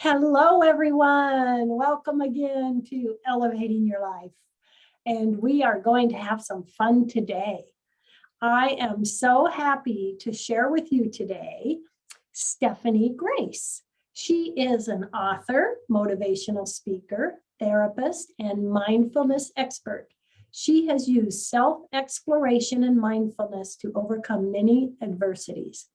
Hello, everyone. Welcome again to Elevating Your Life. And we are going to have some fun today. I am so happy to share with you today Stephani Grace. She is an author, motivational speaker, therapist, and mindfulness expert. She has used self-exploration and mindfulness to overcome many adversities,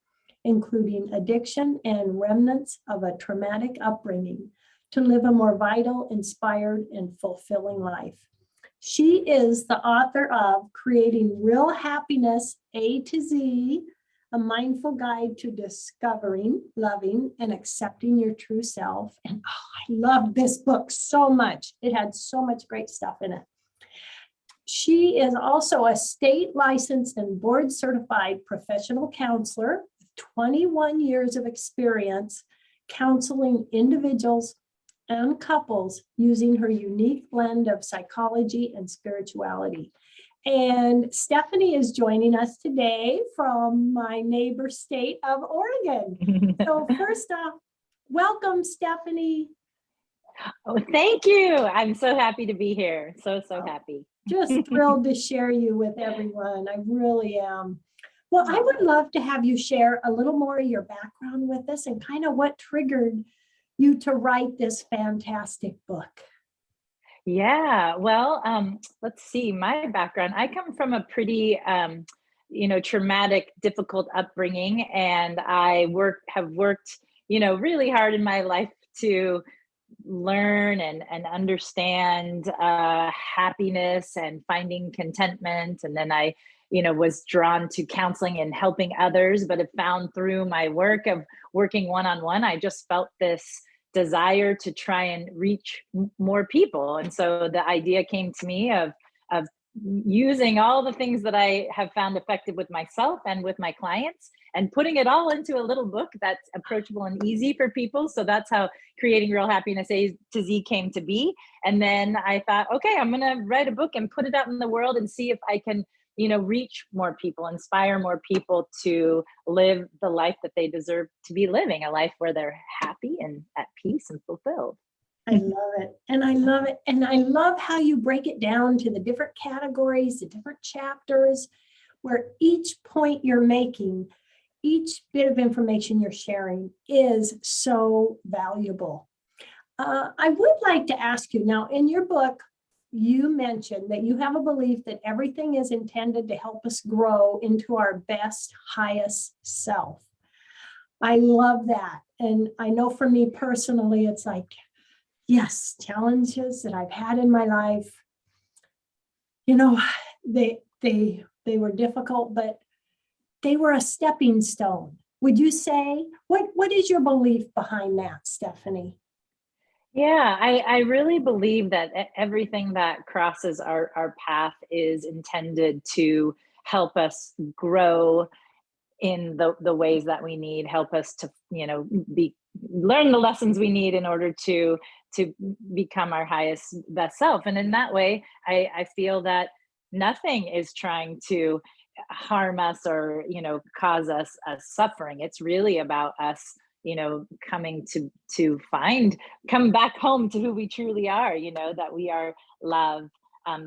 including addiction and remnants of a traumatic upbringing, to live a more vital, inspired, and fulfilling life. She is the author of Creating Real Happiness, A to Z, a mindful guide to discovering, loving, and accepting your true self. And I loved this book so much. It had so much great stuff in it. She is also a state licensed and board certified professional counselor, 21 years of experience counseling individuals and couples using her unique blend of psychology and spirituality. And Stephani is joining us today from my neighbor state of Oregon. So first off, welcome, Stephani. Oh, thank you. I'm so happy to be here. So happy. Just thrilled to share you with everyone. I really am. Well, I would love to have you share a little more of your background with us and kind of what triggered you to write this fantastic book. Yeah, well, let's see, my background. I come from a pretty, traumatic, difficult upbringing, and I have worked, really hard in my life to learn and understand happiness and finding contentment. And then I was drawn to counseling and helping others, but have found through my work of working one-on-one, I just felt this desire to try and reach more people. And so the idea came to me of using all the things that I have found effective with myself and with my clients and putting it all into a little book that's approachable and easy for people. So that's how Creating Real Happiness, A to Z came to be. And then I thought, okay, I'm going to write a book and put it out in the world and see if I can, reach more people, inspire more people to live the life that they deserve to be living, a life where they're happy and at peace and fulfilled. I love it. And I love it. And I love how you break it down to the different categories, the different chapters, where each point you're making, each bit of information you're sharing is so valuable. I would like to ask you now, in your book, you mentioned that you have a belief that everything is intended to help us grow into our best, highest self. I love that. And I know for me personally, it's like, yes, challenges that I've had in my life, they were difficult, but they were a stepping stone. Would you say, what is your belief behind that, Stephani? Yeah, I really believe that everything that crosses our path is intended to help us grow in the ways that we need, help us to, learn the lessons we need in order to become our highest best self. And in that way, I feel that nothing is trying to harm us or, cause us suffering. It's really about us, coming to come back home to who we truly are, that we are love,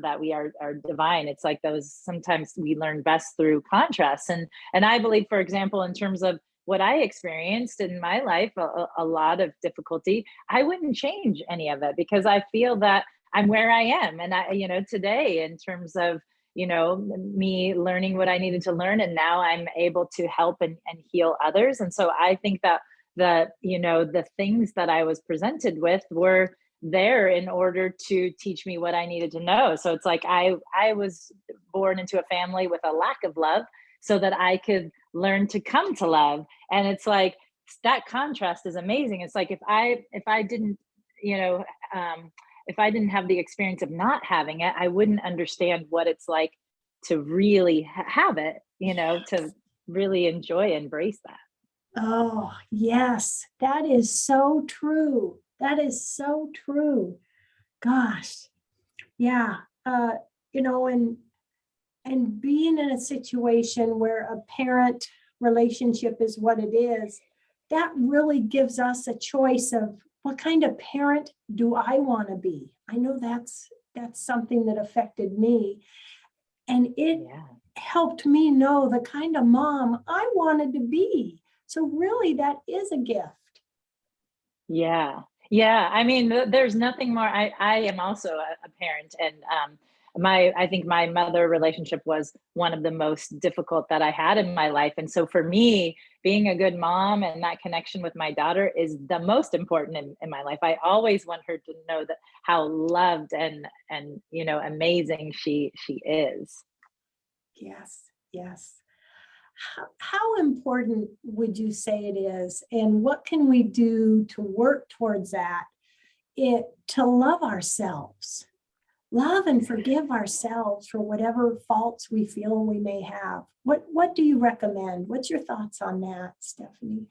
that we are divine. It's like those, sometimes we learn best through contrast. And I believe, for example, in terms of what I experienced in my life, a lot of difficulty, I wouldn't change any of it because I feel that I'm where I am. And today, in terms of, me learning what I needed to learn, and now I'm able to help and heal others. And so I think that the things that I was presented with were there in order to teach me what I needed to know. So it's like I was born into a family with a lack of love so that I could learn to come to love. And it's like that contrast is amazing. It's like if I didn't, if I didn't have the experience of not having it, I wouldn't understand what it's like to really have it, to really enjoy, embrace that. Oh, yes, that is so true. That is so true. Gosh, yeah. And being in a situation where a parent relationship is what it is, that really gives us a choice of what kind of parent do I want to be? I know that's something that affected me. And it helped me know the kind of mom I wanted to be. So really, that is a gift. Yeah. Yeah. I mean, there's nothing more. I am also a parent, and I think my mother relationship was one of the most difficult that I had in my life. And so for me, being a good mom and that connection with my daughter is the most important in my life. I always want her to know that how loved and amazing she is. Yes, yes. How important would you say it is? And what can we do to work towards that? To love ourselves, love and forgive ourselves for whatever faults we feel we may have. What do you recommend? What's your thoughts on that, Stephanie?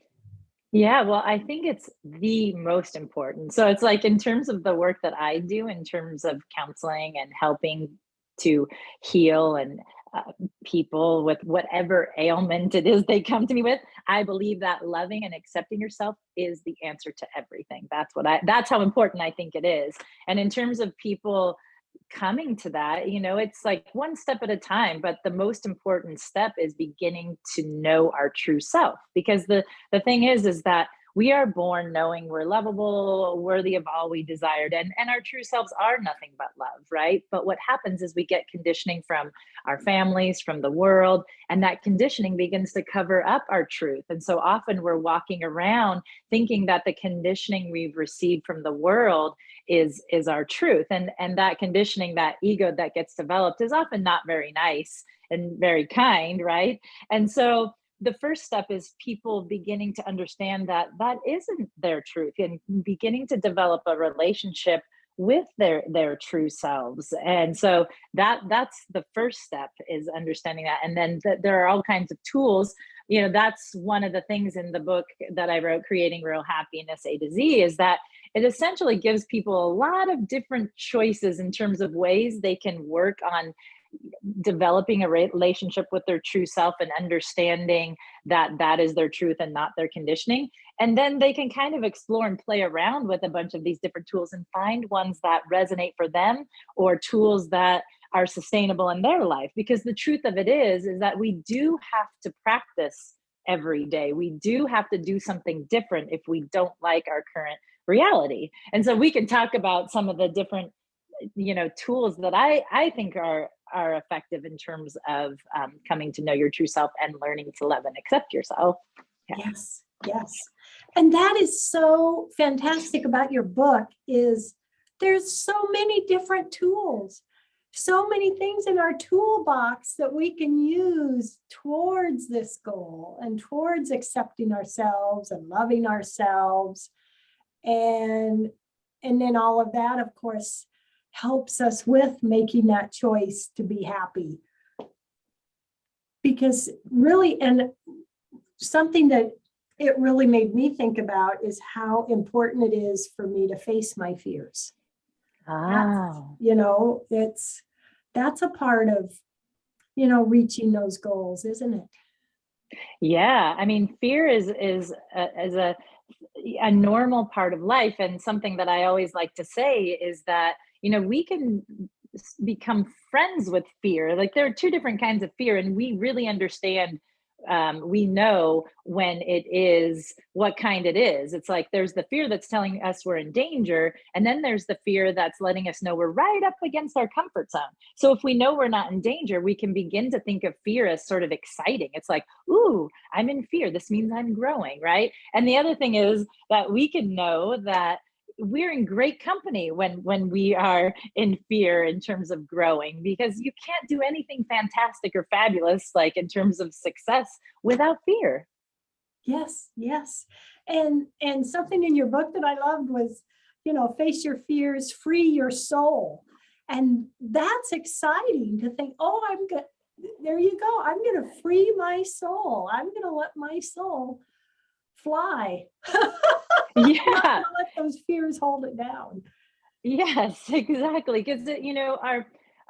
Yeah, well, I think it's the most important. So it's like in terms of the work that I do, in terms of counseling and helping to heal and people with whatever ailment it is they come to me with, I believe that loving and accepting yourself is the answer to everything. That's how important I think it is. And in terms of people coming to that, it's like one step at a time, but the most important step is beginning to know our true self, because the thing is that we are born knowing we're lovable, worthy of all we desired, and our true selves are nothing but love, right? But what happens is we get conditioning from our families, from the world, and that conditioning begins to cover up our truth. And so often we're walking around thinking that the conditioning we've received from the world is our truth, and that conditioning, that ego that gets developed, is often not very nice and very kind, right? And so the first step is people beginning to understand that that isn't their truth, and beginning to develop a relationship with their true selves. And so that's the first step, is understanding that. And then there are all kinds of tools. That's one of the things in the book that I wrote, Creating Real Happiness A to Z, is that it essentially gives people a lot of different choices in terms of ways they can work on developing a relationship with their true self, and understanding that that is their truth and not their conditioning. And then they can kind of explore and play around with a bunch of these different tools and find ones that resonate for them, or tools that are sustainable in their life. Because the truth of it is that we do have to practice every day. We do have to do something different if we don't like our current reality. And so we can talk about some of the different tools that I think are effective in terms of coming to know your true self and learning to love and accept yourself. Yes, yes. And that is so fantastic about your book, is there's so many different tools, so many things in our toolbox that we can use towards this goal and towards accepting ourselves and loving ourselves. And then all of that, of course, helps us with making that choice to be happy. Because really, and something that it really made me think about is how important it is for me to face my fears. That's a part of, reaching those goals, isn't it? Yeah, I mean, fear is a normal part of life, and something that I always like to say is that we can become friends with fear. Like, there are two different kinds of fear, and we really understand, we know when it is, what kind it is. It's like there's the fear that's telling us we're in danger, and then there's the fear that's letting us know we're right up against our comfort zone. So if we know we're not in danger, we can begin to think of fear as sort of exciting. It's like, ooh, I'm in fear, this means I'm growing, right? And the other thing is that we can know that we're in great company when we are in fear in terms of growing, because you can't do anything fantastic or fabulous, like in terms of success, without fear. Yes, yes. And something in your book that I loved was, face your fears, free your soul. And that's exciting to think, oh, I'm good. There you go. I'm going to free my soul. I'm going to let my soul fly. Yeah. Let those fears hold it down. Yes, exactly. Because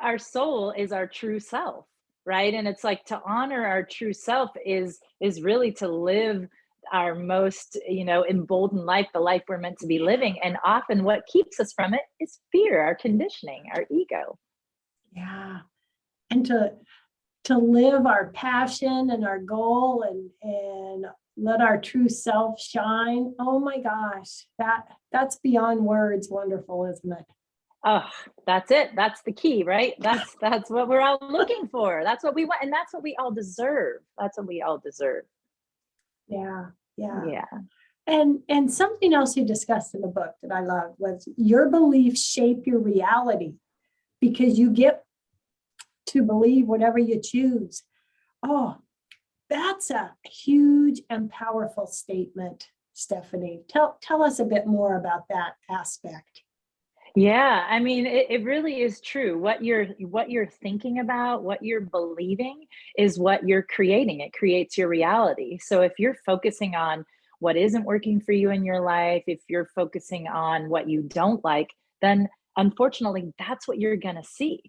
our soul is our true self, right? And it's like, to honor our true self is really to live our most, emboldened life, the life we're meant to be living. And often what keeps us from it is fear, our conditioning, our ego. Yeah. And to live our passion and our goal and let our true self shine. Oh my gosh, that's beyond words wonderful, isn't it? Oh, that's it. That's the key, right? That's what we're all looking for. That's what we want, and that's what we all deserve. That's what we all deserve. Yeah, yeah. Yeah. And something else you discussed in the book that I loved was your beliefs shape your reality because you get to believe whatever you choose. Oh, that's a huge and powerful statement, Stephanie. Tell us a bit more about that aspect. Yeah, I mean, it really is true. What you're thinking about, what you're believing is what you're creating. It creates your reality. So if you're focusing on what isn't working for you in your life, if you're focusing on what you don't like, then unfortunately that's what you're going to see.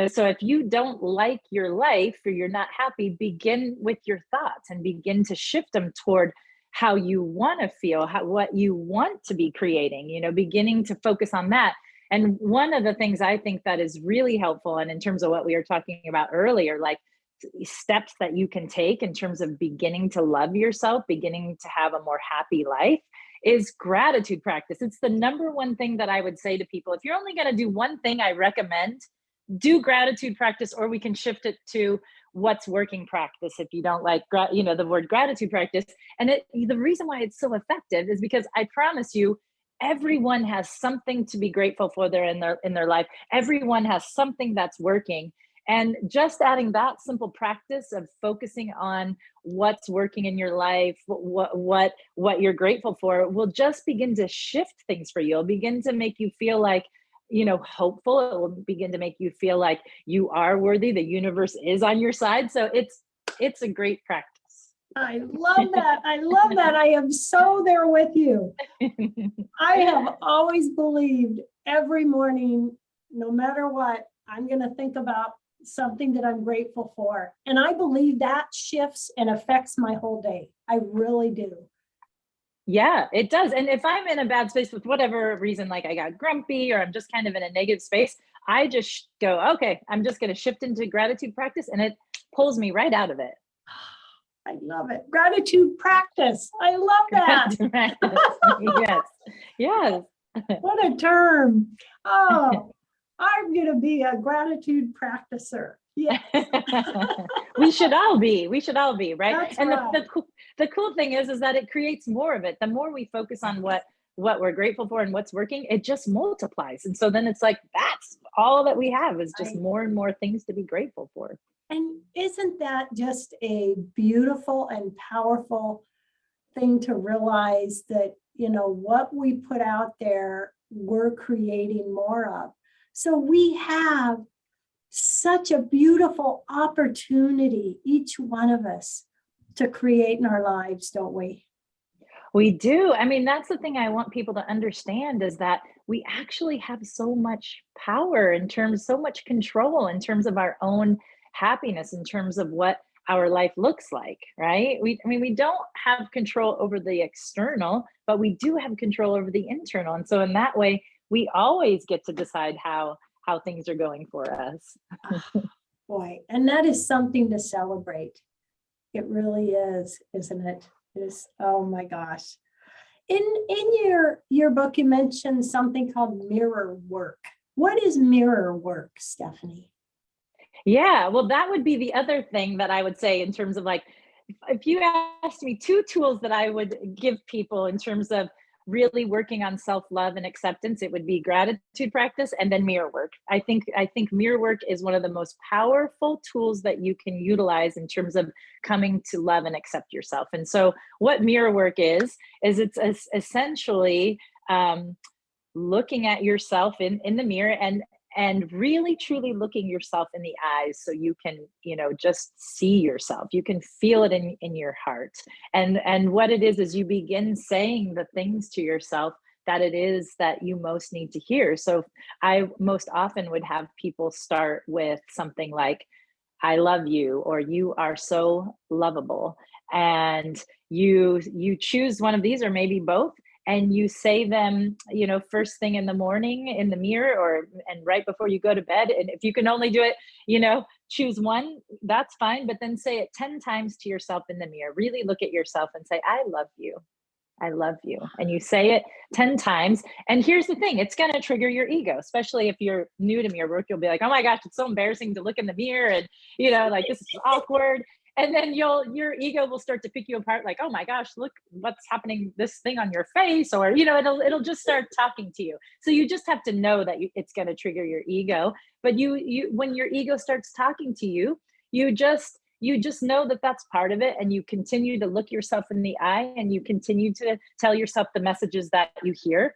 So if you don't like your life or you're not happy, begin with your thoughts and begin to shift them toward how you want to feel, what you want to be creating, beginning to focus on that. And one of the things I think that is really helpful, and in terms of what we were talking about earlier, like steps that you can take in terms of beginning to love yourself, beginning to have a more happy life, is gratitude practice. It's the number one thing that I would say to people. If you're only going to do one thing, I recommend do gratitude practice, or we can shift it to what's working practice if you don't like the word gratitude practice. And the reason why it's so effective is because I promise you, everyone has something to be grateful for there in their life. Everyone has something that's working. And just adding that simple practice of focusing on what's working in your life, what you're grateful for, will just begin to shift things for you. It'll begin to make you feel like, hopeful. It will begin to make you feel like you are worthy. The universe is on your side. So it's a great practice. I love that. I love that. I am so there with you. I have always believed every morning, no matter what, I'm going to think about something that I'm grateful for. And I believe that shifts and affects my whole day. I really do. Yeah, it does. And if I'm in a bad space with whatever reason, like I got grumpy or I'm just kind of in a negative space, I just go, okay, I'm just going to shift into gratitude practice, and it pulls me right out of it. I love it. Gratitude practice. I love that. Yes. Yes. What a term. Oh, I'm going to be a gratitude practicer. Yes. We should all be, right? That's and right. the cool thing is that it creates more of it. The more we focus on what we're grateful for and what's working, it just multiplies. And so then it's like, that's all that we have, is just more and more things to be grateful for. And isn't that just a beautiful and powerful thing to realize that, what we put out there, we're creating more of. So we have such a beautiful opportunity, each one of us, to create in our lives, don't we? We do. I mean, that's the thing I want people to understand, is that we actually have so much power, so much control in terms of our own happiness, in terms of what our life looks like, right? We don't have control over the external, but we do have control over the internal. And so in that way, we always get to decide how things are going for us. Oh, boy, and that is something to celebrate. It really is, isn't it? It is. Oh my gosh. In your book, you mentioned something called mirror work. What is mirror work, Stephanie? Yeah, well, that would be the other thing that I would say, in terms of, like, if you asked me two tools that I would give people in terms of really working on self-love and acceptance, it would be gratitude practice and then mirror work. I think mirror work is one of the most powerful tools that you can utilize in terms of coming to love and accept yourself. And so what mirror work is it's essentially looking at yourself in the mirror, and really truly looking yourself in the eyes, so you can just see yourself. You can feel it in your heart. And what it is you begin saying the things to yourself that it is that you most need to hear. So I most often would have people start with something like, I love you, or you are so lovable. and you choose one of these, or maybe both, and you say them, first thing in the morning in the mirror, and right before you go to bed. And if you can only do it, choose one, that's fine, but then say it 10 times to yourself in the mirror. Really look at yourself and say, I love you. I love you. And you say it 10 times. And here's the thing, it's going to trigger your ego, especially if you're new to mirror work. You'll be like, oh my gosh, it's so embarrassing to look in the mirror. And, like, this is awkward. And then your ego will start to pick you apart. Like, oh my gosh, look what's happening, this thing on your face, or, it'll just start talking to you. So you just have to know that it's going to trigger your ego. But you, when your ego starts talking to you, you just know that that's part of it, and you continue to look yourself in the eye, and you continue to tell yourself the messages that you hear.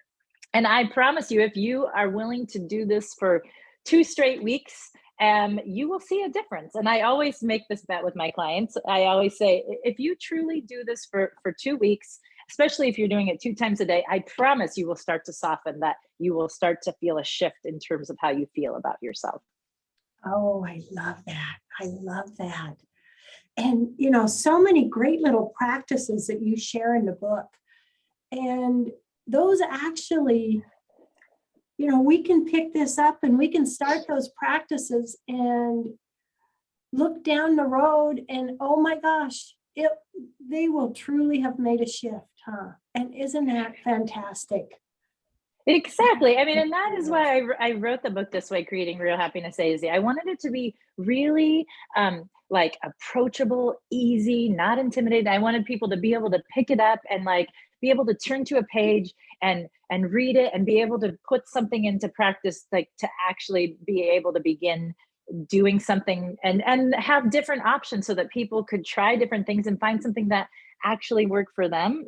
And I promise you, if you are willing to do this for 2 straight weeks, you will see a difference. And I always make this bet with my clients. I always say, if you truly do this for 2 weeks, especially if you're doing it 2 times a day, I promise you will start to soften, that you will start to feel a shift in terms of how you feel about yourself. Oh, I love that. I love that. And, so many great little practices that you share in the book. And those actually, we can pick this up and we can start those practices and look down the road and, oh my gosh, they will truly have made a shift, huh? And isn't that fantastic? Exactly. I mean, and that is why I wrote the book this way, Creating Real Happiness A to Z. I wanted it to be really like approachable, easy, not intimidating. I wanted people to be able to pick it up and like be able to turn to a page and read it and be able to put something into practice, like to actually be able to begin doing something and have different options, so that people could try different things and find something that actually works for them,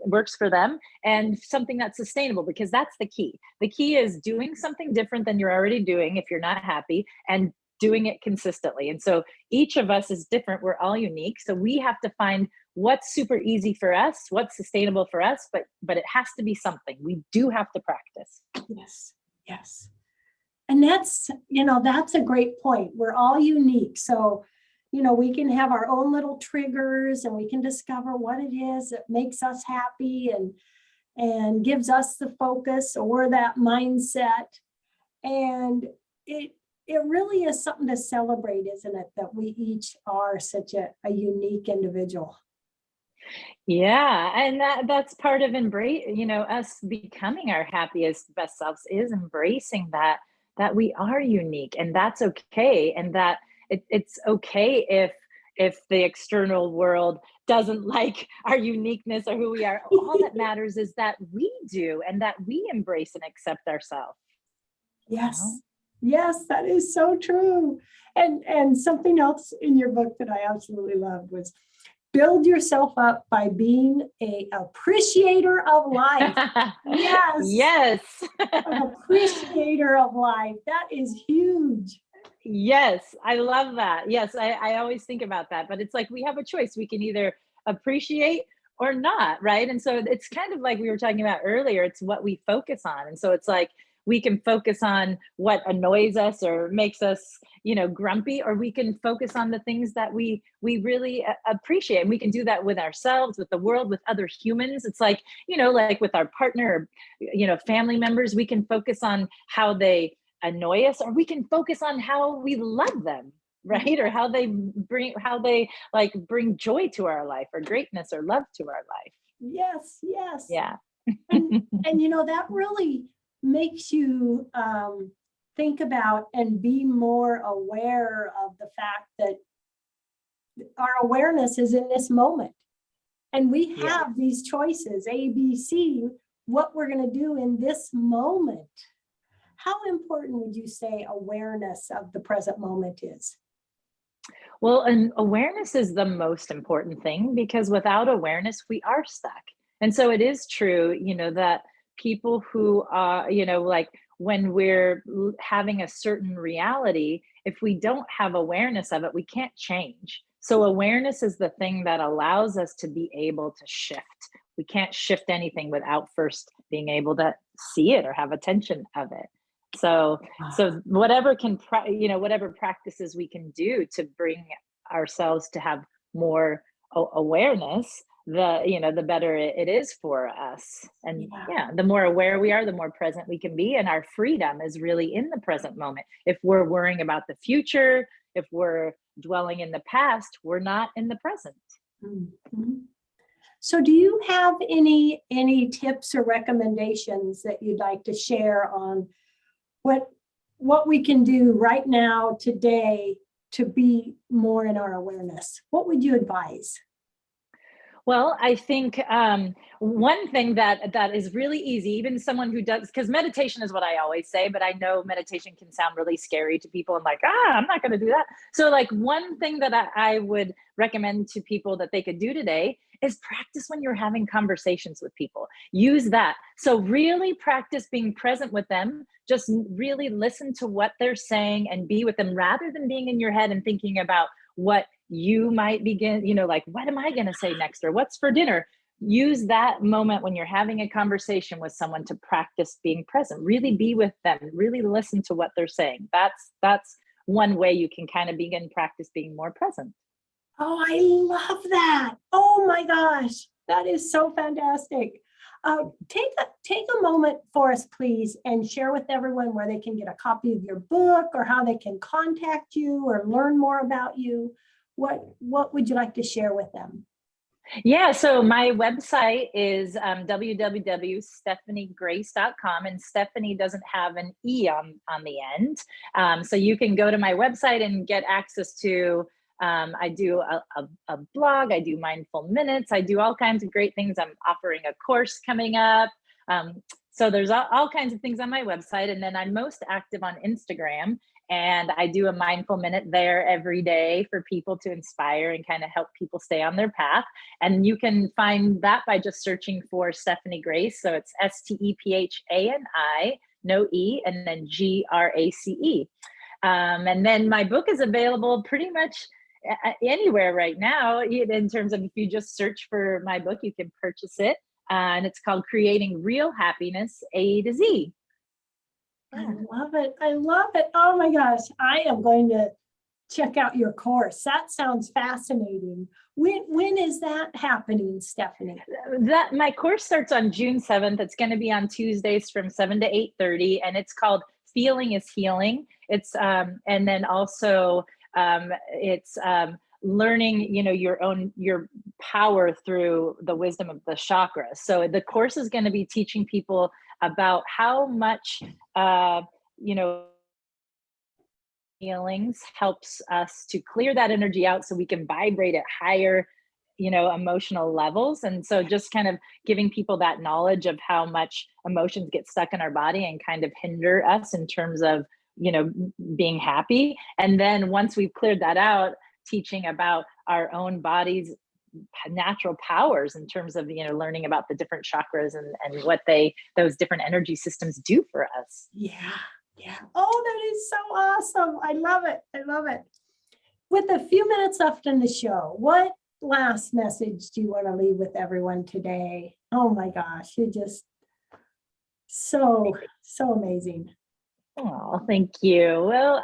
and something that's sustainable, because that's the key. The key is doing something different than you're already doing if you're not happy, and doing it consistently. And so each of us is different. We're all unique. So we have to find what's super easy for us, what's sustainable for us, but it has to be something. We do have to practice. Yes. Yes. And that's a great point. We're all unique. So, we can have our own little triggers, and we can discover what it is that makes us happy and gives us the focus or that mindset. And it really is something to celebrate, isn't it? That we each are such a unique individual. Yeah, and that's part of us becoming our happiest, best selves, is embracing that we are unique, and that's okay, and that it's okay if the external world doesn't like our uniqueness or who we are. All that matters is that we do, and that we embrace and accept ourselves. Yes. Yes, that is so true. And something else in your book that I absolutely loved was, build yourself up by being an appreciator of life. Yes. Yes. An appreciator of life. That is huge. Yes, I love that. Yes, I always think about that, but it's like we have a choice. We can either appreciate or not, right? And so it's kind of like we were talking about earlier, it's what we focus on. And so it's like we can focus on what annoys us or makes us, grumpy, or we can focus on the things that we really appreciate. And we can do that with ourselves, with the world, with other humans. It's like, like with our partner, family members, we can focus on how they annoy us, or we can focus on how we love them, right? Or how they bring joy to our life, or greatness or love to our life. Yes, yes. Yeah. and that really makes you think about and be more aware of the fact that our awareness is in this moment, and we have these choices, A, B, C, what we're going to do in this moment. How important would you say awareness of the present moment is? Well, and awareness is the most important thing, because without awareness, we are stuck. And so it is true, that people who are, like when we're having a certain reality, if we don't have awareness of it, we can't change. So awareness is the thing that allows us to be able to shift. We can't shift anything without first being able to see it or have attention of it. So whatever whatever practices we can do to bring ourselves to have more awareness, the better it is for us. And Yeah. yeah, the more aware we are, the more present we can be, and our freedom is really in the present moment. If we're worrying about the future, if we're dwelling in the past, we're not in the present. Mhm. So do you have any tips or recommendations that you'd like to share on what we can do right now today to be more in our awareness? What would you advise? Well, I think one thing that is really easy, even someone who does, because meditation is what I always say, but I know meditation can sound really scary to people. I'm like, I'm not going to do that. So, like, one thing that I would recommend to people that they could do today is practice when you're having conversations with people. Use that. So, really practice being present with them. Just really listen to what they're saying and be with them, rather than being in your head and thinking about what you might begin, like, what am I going to say next, or what's for dinner? Use that moment when you're having a conversation with someone to practice being present. Really be with them, really listen to what they're saying. That's one way you can kind of begin practice being more present. Oh, I love that. Oh my gosh, that is so fantastic. Take a moment for us, please, and share with everyone where they can get a copy of your book, or how they can contact you or learn more about you. What would you like to share with them? Yeah, so my website is www.stephanigrace.com, and Stephanie doesn't have an E on the end. So you can go to my website and get access to, I do a blog, I do mindful minutes, I do all kinds of great things. I'm offering a course coming up. So there's all kinds of things on my website. And then I'm most active on Instagram. And I do a mindful minute there every day for people to inspire and kind of help people stay on their path. And you can find that by just searching for Stephani Grace. So it's Stephani, no E, and then Grace. And then my book is available pretty much anywhere right now. In terms of, if you just search for my book, you can purchase it. And it's called Creating Real Happiness, A to Z. I love it. I love it. Oh my gosh. I am going to check out your course. That sounds fascinating. When is that happening, Stephani? That my course starts on June 7th. It's going to be on Tuesdays from 7 to 8:30, and it's called Feeling is Healing. It's and then also it's learning, your power through the wisdom of the chakras. So the course is going to be teaching people about how much feelings helps us to clear that energy out so we can vibrate at higher emotional levels. And so just kind of giving people that knowledge of how much emotions get stuck in our body and kind of hinder us in terms of being happy. And then once we've cleared that out, teaching about our own body's natural powers in terms of learning about the different chakras and what those different energy systems do for us. Yeah. Oh, that is so awesome. I love it. I love it. With a few minutes left in the show, what last message do you want to leave with everyone today? Oh my gosh, you're just so amazing. Oh, thank you. Well,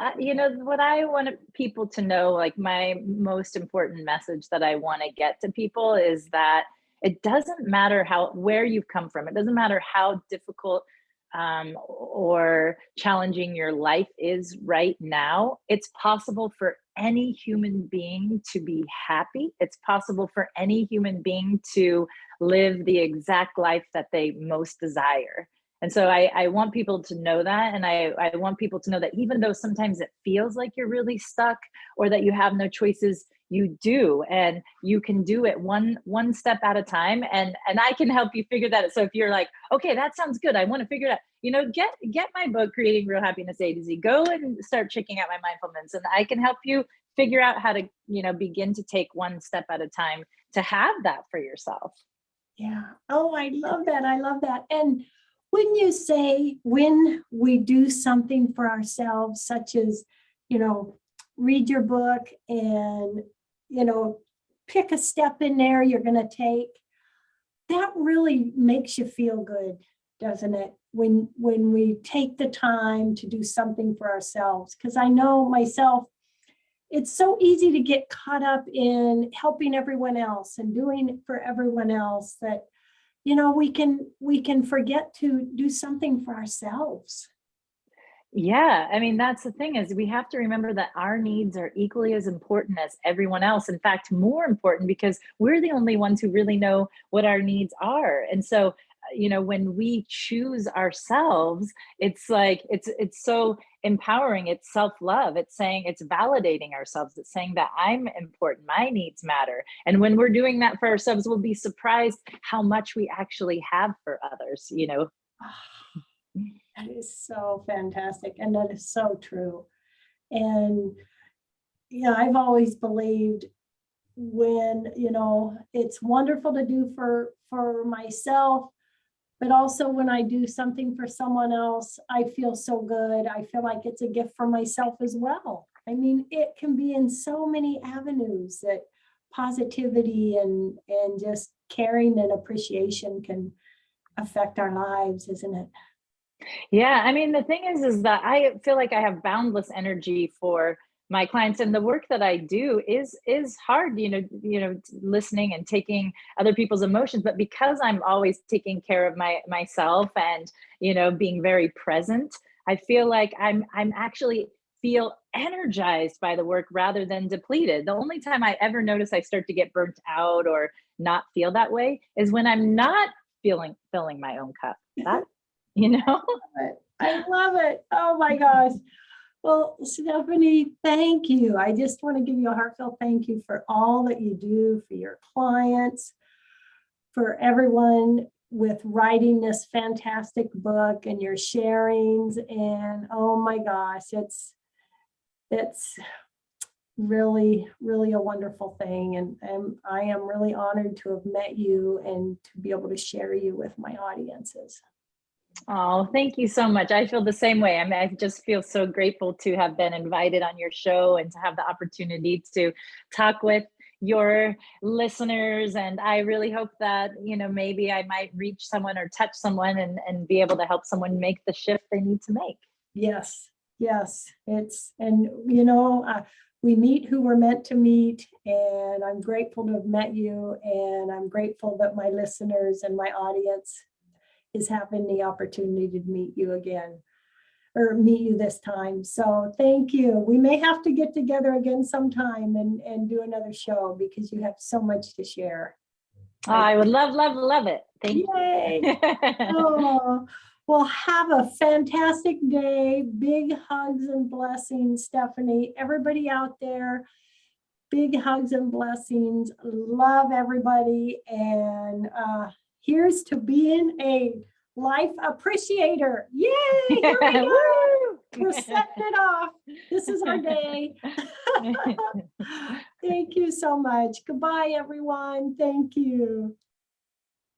what I want people to know, like my most important message that I want to get to people, is that it doesn't matter where you've come from. It doesn't matter how difficult or challenging your life is right now. It's possible for any human being to be happy. It's possible for any human being to live the exact life that they most desire. And so I want people to know that. And I want people to know that even though sometimes it feels like you're really stuck or that you have no choices, you do. And you can do it one step at a time. And I can help you figure that out. So if you're like, okay, that sounds good, I want to figure it out, get my book, Creating Real Happiness, A to Z. Go and start checking out my mindfulness. And I can help you figure out how to, begin to take one step at a time to have that for yourself. Yeah. Oh, I love that. I love that. And when you say, when we do something for ourselves, such as, read your book and, pick a step in there you're going to take, that really makes you feel good, doesn't it? When we take the time to do something for ourselves. Because I know myself, it's so easy to get caught up in helping everyone else and doing for everyone else that, we can forget to do something for ourselves. Yeah, I mean, that's the thing is we have to remember that our needs are equally as important as everyone else. In fact, more important because we're the only ones who really know what our needs are. And so, when we choose ourselves, it's like it's so empowering. It's self-love. It's saying it's validating ourselves. It's saying that I'm important. My needs matter. And when we're doing that for ourselves, we'll be surprised how much we actually have for others. That is so fantastic. And that is so true. And, I've always believed when, it's wonderful to do for myself, but also when I do something for someone else, I feel so good. I feel like it's a gift for myself as well. I mean, it can be in so many avenues that positivity and just caring and appreciation can affect our lives, isn't it? Yeah, I mean, the thing is that I feel like I have boundless energy for my clients, and the work that I do is hard, listening and taking other people's emotions. But because I'm always taking care of myself and being very present, I feel like I'm actually feel energized by the work rather than depleted. The only time I ever notice I start to get burnt out or not feel that way is when I'm not filling my own cup. That you know I love it. Oh my gosh. Well, Stephani, thank you. I just want to give you a heartfelt thank you for all that you do for your clients, for everyone with writing this fantastic book and your sharings. And oh my gosh, it's really, really a wonderful thing. And I am really honored to have met you and to be able to share you with my audiences. Oh, thank you so much. I feel the same way. I mean, I just feel so grateful to have been invited on your show and to have the opportunity to talk with your listeners. And I really hope that, maybe I might reach someone or touch someone and be able to help someone make the shift they need to make. Yes, yes. We meet who we're meant to meet, and I'm grateful to have met you, and I'm grateful that my listeners and my audience is having the opportunity to meet you again or meet you this time. So thank you. We may have to get together again sometime and do another show because you have so much to share. Oh, I would love it. Thank Yay. you. Oh, well, have a fantastic day. Big hugs and blessings, Stephani. Everybody out there, big hugs and blessings. Love everybody. And here's to being a life appreciator. Yay! Here we go. We're setting it off. This is our day. Thank you so much. Goodbye, everyone. Thank you.